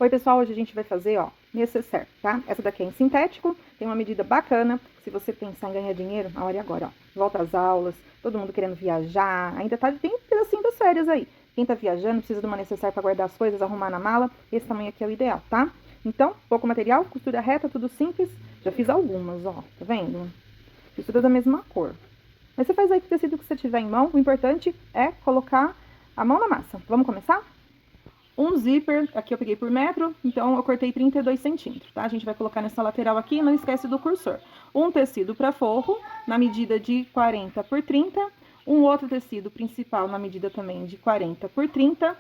Oi, pessoal, hoje a gente vai fazer, ó, necessaire, tá? Essa daqui é em sintético, tem uma medida bacana. Se você pensar em ganhar dinheiro, a hora é agora, ó. Volta às aulas, todo mundo querendo viajar, ainda tem um pedacinho das férias aí. Quem tá viajando precisa de uma necessaire pra guardar as coisas, arrumar na mala, esse tamanho aqui é o ideal, tá? Então, pouco material, costura reta, tudo simples. Já fiz algumas, ó, tá vendo? Fiz todas da mesma cor. Mas você faz aí com o tecido que você tiver em mão, o importante é colocar a mão na massa. Vamos começar? Um zíper, aqui eu peguei por metro, então eu cortei 32 centímetros, tá? A gente vai colocar nessa lateral aqui, não esquece do cursor. Um tecido para forro, na medida de 40 por 30. Um outro tecido principal, na medida também de 40 por 30.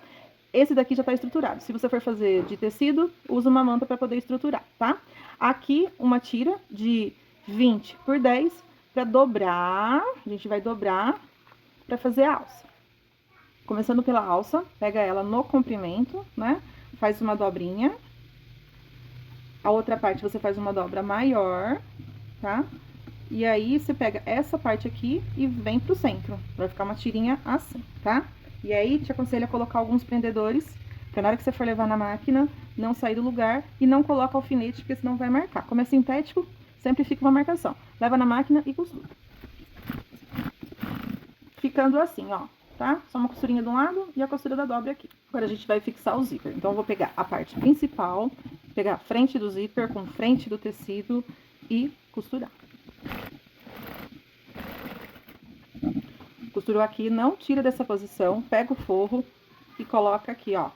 Esse daqui já tá estruturado. Se você for fazer de tecido, usa uma manta para poder estruturar, tá? Aqui, uma tira de 20 por 10 para dobrar. A gente vai dobrar para fazer a alça. Começando pela alça, pega ela no comprimento, né? Faz uma dobrinha. A outra parte você faz uma dobra maior, tá? E aí, você pega essa parte aqui e vem pro centro. Vai ficar uma tirinha assim, tá? E aí, te aconselho a colocar alguns prendedores, pra na hora que você for levar na máquina, não sair do lugar. E não coloca alfinete, porque senão vai marcar. Como é sintético, sempre fica uma marcação. Leva na máquina e costura. Ficando assim, ó. Tá? Só uma costurinha de um lado e a costura da dobra aqui. Agora a gente vai fixar o zíper. Então, eu vou pegar a parte principal, pegar a frente do zíper com frente do tecido e costurar. Costurou aqui, não tira dessa posição, pega o forro e coloca aqui, ó.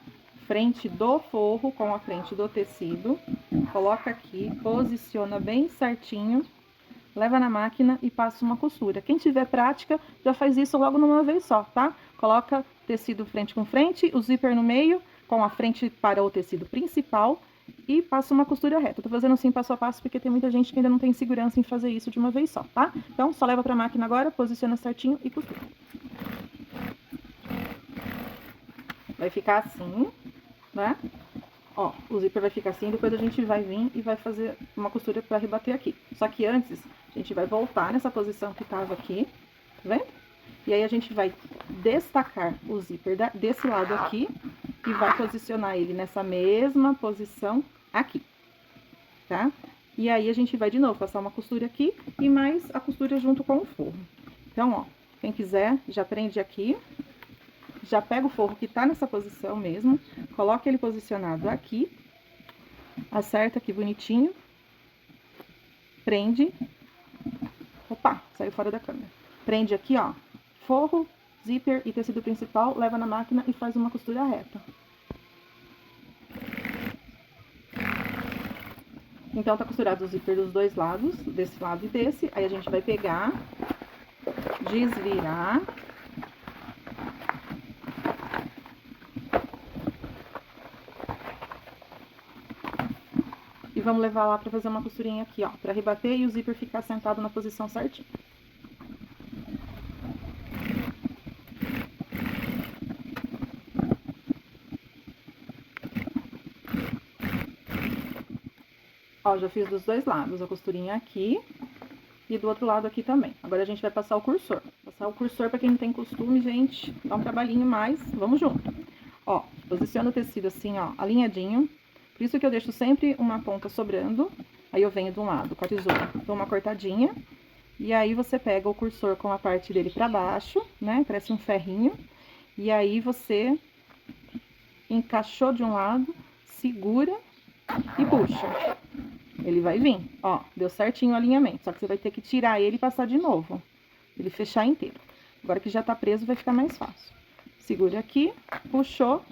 Frente do forro com a frente do tecido. Coloca aqui, posiciona bem certinho. Leva na máquina e passa uma costura. Quem tiver prática, já faz isso logo numa vez só, tá? Coloca tecido frente com frente, o zíper no meio, com a frente para o tecido principal e passa uma costura reta. Eu tô fazendo assim passo a passo porque tem muita gente que ainda não tem segurança em fazer isso de uma vez só, tá? Então, só leva pra máquina agora, posiciona certinho e costura. Vai ficar assim, né? Ó, o zíper vai ficar assim, depois a gente vai vir e vai fazer uma costura pra rebater aqui. Só que antes, a gente vai voltar nessa posição que tava aqui, tá vendo? E aí, a gente vai destacar o zíper desse lado aqui e vai posicionar ele nessa mesma posição aqui, tá? E aí, a gente vai de novo passar uma costura aqui e mais a costura junto com o forro. Então, ó, quem quiser, já prende aqui. Já pega o forro que tá nessa posição mesmo, coloca ele posicionado aqui, acerta aqui bonitinho, prende, opa, saiu fora da câmera. Prende aqui, ó, forro, zíper e tecido principal, leva na máquina e faz uma costura reta. Então, tá costurado o zíper dos dois lados, desse lado e desse, aí a gente vai pegar, desvirar. E vamos levar lá pra fazer uma costurinha aqui, ó, pra rebater e o zíper ficar sentado na posição certinha. Ó, já fiz dos dois lados a costurinha aqui e do outro lado aqui também. Agora a gente vai passar o cursor. Passar o cursor pra quem não tem costume, gente, dá um trabalhinho mais, vamos junto. Ó, posiciona o tecido assim, ó, alinhadinho. Por isso que eu deixo sempre uma ponta sobrando. Aí eu venho de um lado com a tesoura, dou uma cortadinha. E aí você pega o cursor com a parte dele pra baixo, né? Parece um ferrinho. E aí você encaixou de um lado, segura e puxa. Ele vai vir, ó, deu certinho o alinhamento. Só que você vai ter que tirar ele e passar de novo. Ele fechar inteiro. Agora que já tá preso, vai ficar mais fácil. Segura aqui, puxou,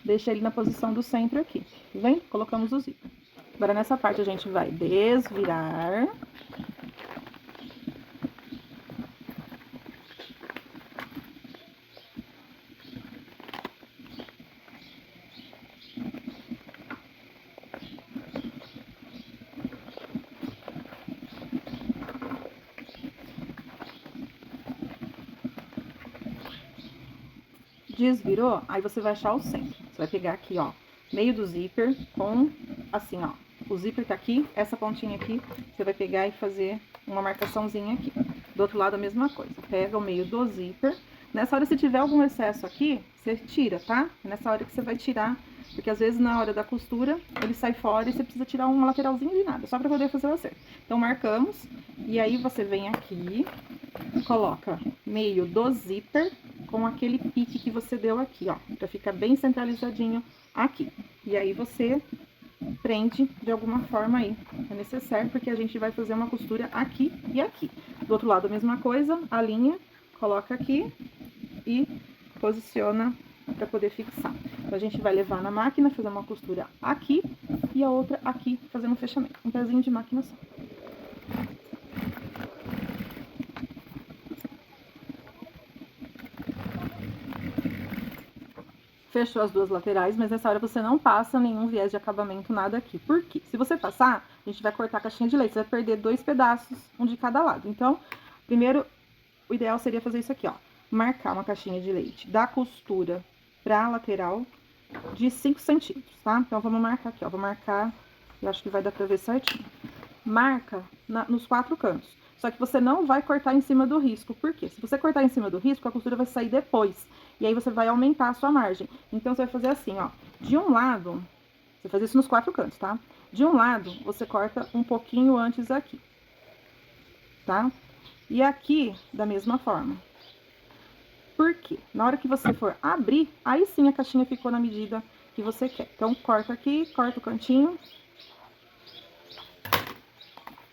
deixa ele na posição do centro aqui, tá vendo? Colocamos o zíper. Agora, nessa parte, a gente vai desvirar. Desvirou, aí você vai achar o centro. Você vai pegar aqui, ó, meio do zíper com, assim, ó, o zíper tá aqui, essa pontinha aqui, você vai pegar e fazer uma marcaçãozinha aqui. Do outro lado, a mesma coisa. Pega o meio do zíper. Nessa hora, se tiver algum excesso aqui, você tira, tá? Nessa hora que você vai tirar Porque às vezes na hora da costura, ele sai fora e você precisa tirar uma lateralzinha de nada, só pra poder fazer o acerto. Então, marcamos, e aí você vem aqui, coloca meio do zíper com aquele pique que você deu aqui, ó, pra ficar bem centralizadinho aqui. E aí você prende de alguma forma aí, é necessário, porque a gente vai fazer uma costura aqui e aqui. Do outro lado a mesma coisa, a linha, coloca aqui e posiciona para poder fixar. Então, a gente vai levar na máquina, fazer uma costura aqui e a outra aqui, fazendo um fechamento. Um pezinho de máquina só. Fechou as duas laterais, mas nessa hora você não passa nenhum viés de acabamento, nada aqui. Por quê? Se você passar, a gente vai cortar a caixinha de leite, você vai perder 2 pedaços, um de cada lado. Então, primeiro, o ideal seria fazer isso aqui, ó. Marcar uma caixinha de leite da costura pra lateral de 5 centímetros, tá? Então, vamos marcar aqui, ó. Vou marcar, eu acho que vai dar pra ver certinho. Marca nos 4 cantos. Só que você não vai cortar em cima do risco. Por quê? Se você cortar em cima do risco, a costura vai sair depois. E aí você vai aumentar a sua margem. Então, você vai fazer assim, ó. De um lado, você faz isso nos 4 cantos, tá? De um lado, você corta um pouquinho antes aqui. Tá? E aqui, da mesma forma. Por quê? Na hora que você for abrir, aí sim a caixinha ficou na medida que você quer. Então, corta aqui, corta o cantinho.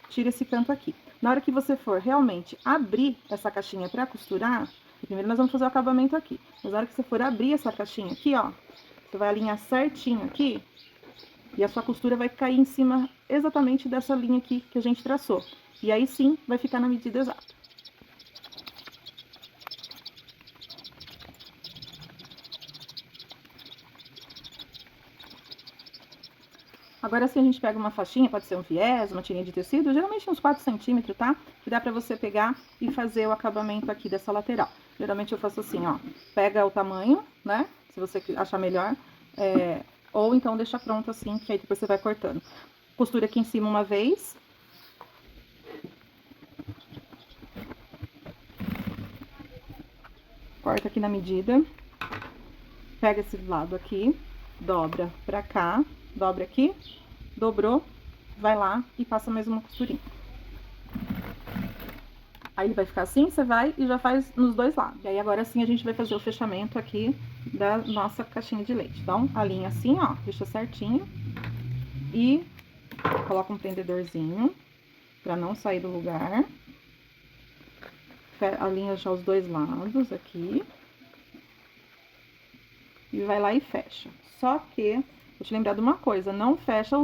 Tira esse canto aqui. Na hora que você for realmente abrir essa caixinha pra costurar, primeiro nós vamos fazer o acabamento aqui. Mas na hora que você for abrir essa caixinha aqui, ó, você vai alinhar certinho aqui e a sua costura vai cair em cima exatamente dessa linha aqui que a gente traçou. E aí sim, vai ficar na medida exata. Agora, se a gente pega uma faixinha, pode ser um viés, uma tirinha de tecido, geralmente uns 4 centímetros, tá? Que dá pra você pegar e fazer o acabamento aqui dessa lateral. Geralmente eu faço assim, ó, pega o tamanho, né? Se você achar melhor, ou então deixa pronto assim, que aí depois você vai cortando. Costura aqui em cima uma vez. Corta aqui na medida. Pega esse lado aqui, dobra pra cá, dobra aqui, dobrou, vai lá e passa mais uma costurinha. Aí ele vai ficar assim, você vai e já faz nos dois lados. E aí agora sim a gente vai fazer o fechamento aqui da nossa caixinha de leite. Então, alinha assim, ó, deixa certinho. E coloca um prendedorzinho pra não sair do lugar. Alinha já os dois lados aqui. E vai lá e fecha. Só que, vou te lembrar de uma coisa, não fecha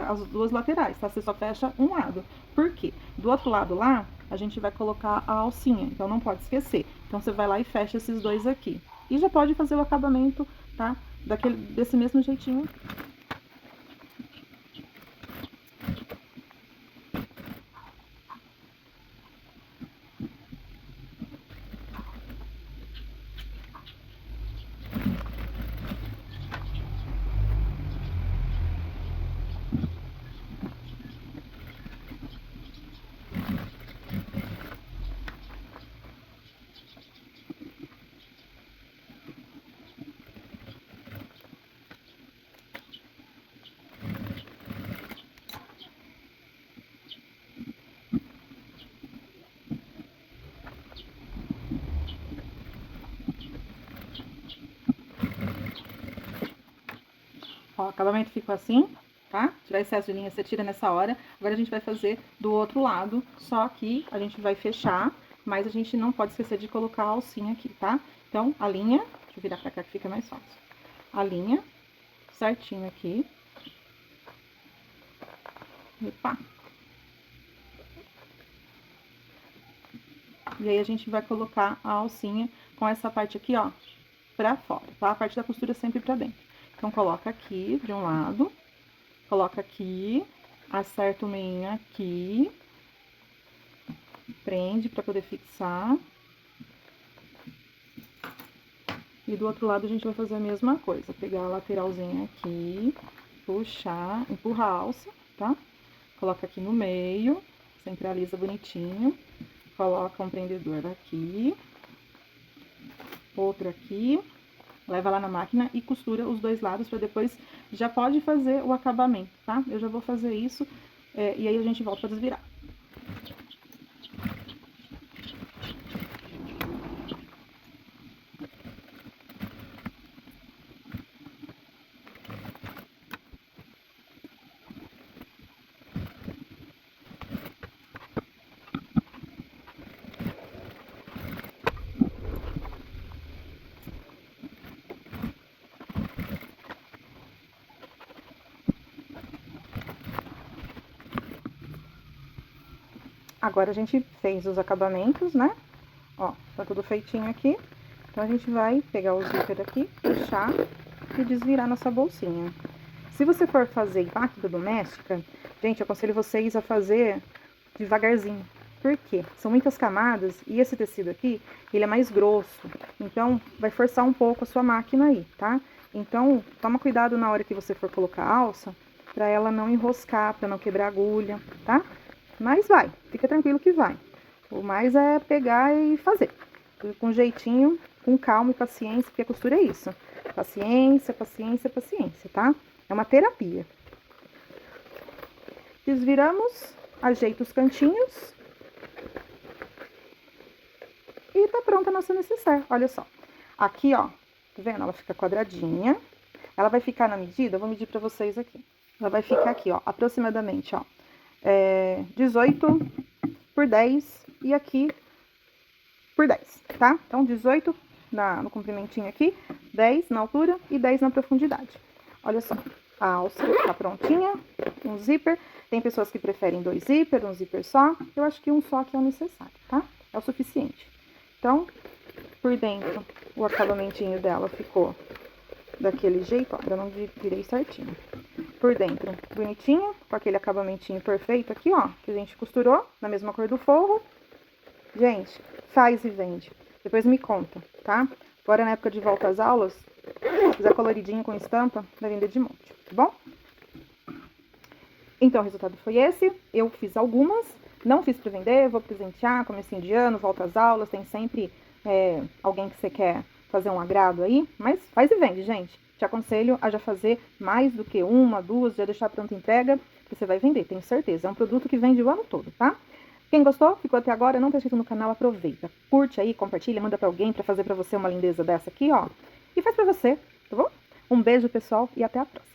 as duas laterais, tá? Você só fecha um lado. Por quê? Do outro lado lá, a gente vai colocar a alcinha, então não pode esquecer. Então, você vai lá e fecha esses dois aqui. E já pode fazer o acabamento, tá? Desse mesmo jeitinho. Ó, o acabamento ficou assim, tá? Tirar excesso de linha, você tira nessa hora. Agora, a gente vai fazer do outro lado, só que a gente vai fechar, mas a gente não pode esquecer de colocar a alcinha aqui, tá? Então, a linha, deixa eu virar pra cá que fica mais fácil. A linha, certinho aqui. Opa! E aí, a gente vai colocar a alcinha com essa parte aqui, ó, pra fora, tá? A parte da costura sempre pra dentro. Então, coloca aqui, de um lado, coloca aqui, acerta o meinho aqui, prende pra poder fixar. E do outro lado, a gente vai fazer a mesma coisa, pegar a lateralzinha aqui, puxar, empurra a alça, tá? Coloca aqui no meio, centraliza bonitinho, coloca um prendedor aqui, outro aqui, leva lá na máquina e costura os dois lados para depois já pode fazer o acabamento, tá? Eu já vou fazer isso e aí a gente volta para desvirar. Agora a gente fez os acabamentos, né? Ó, tá tudo feitinho aqui. Então, a gente vai pegar o zíper aqui, puxar e desvirar nossa bolsinha. Se você for fazer em máquina doméstica, gente, eu aconselho vocês a fazer devagarzinho. Por quê? São muitas camadas e esse tecido aqui, ele é mais grosso. Então, vai forçar um pouco a sua máquina aí, tá? Então, toma cuidado na hora que você for colocar a alça, pra ela não enroscar, pra não quebrar a agulha, tá? Mas vai, fica tranquilo que vai. O mais é pegar e fazer. Com jeitinho, com calma e paciência, porque a costura é isso. Paciência, paciência, paciência, tá? É uma terapia. Desviramos, ajeita os cantinhos. E tá pronta a nossa necessaire, olha só. Aqui, ó, tá vendo? Ela fica quadradinha. Ela vai ficar na medida, eu vou medir pra vocês aqui. Ela vai ficar aqui, ó, aproximadamente, ó, 18 por 10 e aqui por 10, tá? Então, 18 no comprimentinho aqui, 10 na altura e 10 na profundidade. Olha só, a alça tá prontinha, um zíper. Tem pessoas que preferem 2 zíper, um zíper só. Eu acho que um só aqui é o necessário, tá? É o suficiente. Então, por dentro, o acabamentinho dela ficou daquele jeito, ó, eu não virei certinho. Por dentro, bonitinho, com aquele acabamentinho perfeito aqui, ó, que a gente costurou na mesma cor do forro. Gente, faz e vende. Depois me conta, tá? Agora na época de volta às aulas, se fizer coloridinho com estampa, vai vender de monte, tá bom? Então, o resultado foi esse. Eu fiz algumas, não fiz pra vender, vou presentear, comecinho de ano, volta às aulas, tem sempre alguém que você quer fazer um agrado aí, mas faz e vende, gente. Te aconselho a já fazer mais do que uma, duas, já deixar pronta entrega, que você vai vender, tenho certeza. É um produto que vende o ano todo, tá? Quem gostou, ficou até agora, não tá inscrito no canal, aproveita. Curte aí, compartilha, manda pra alguém pra fazer pra você uma lindeza dessa aqui, ó. E faz pra você, tá bom? Um beijo, pessoal, e até a próxima.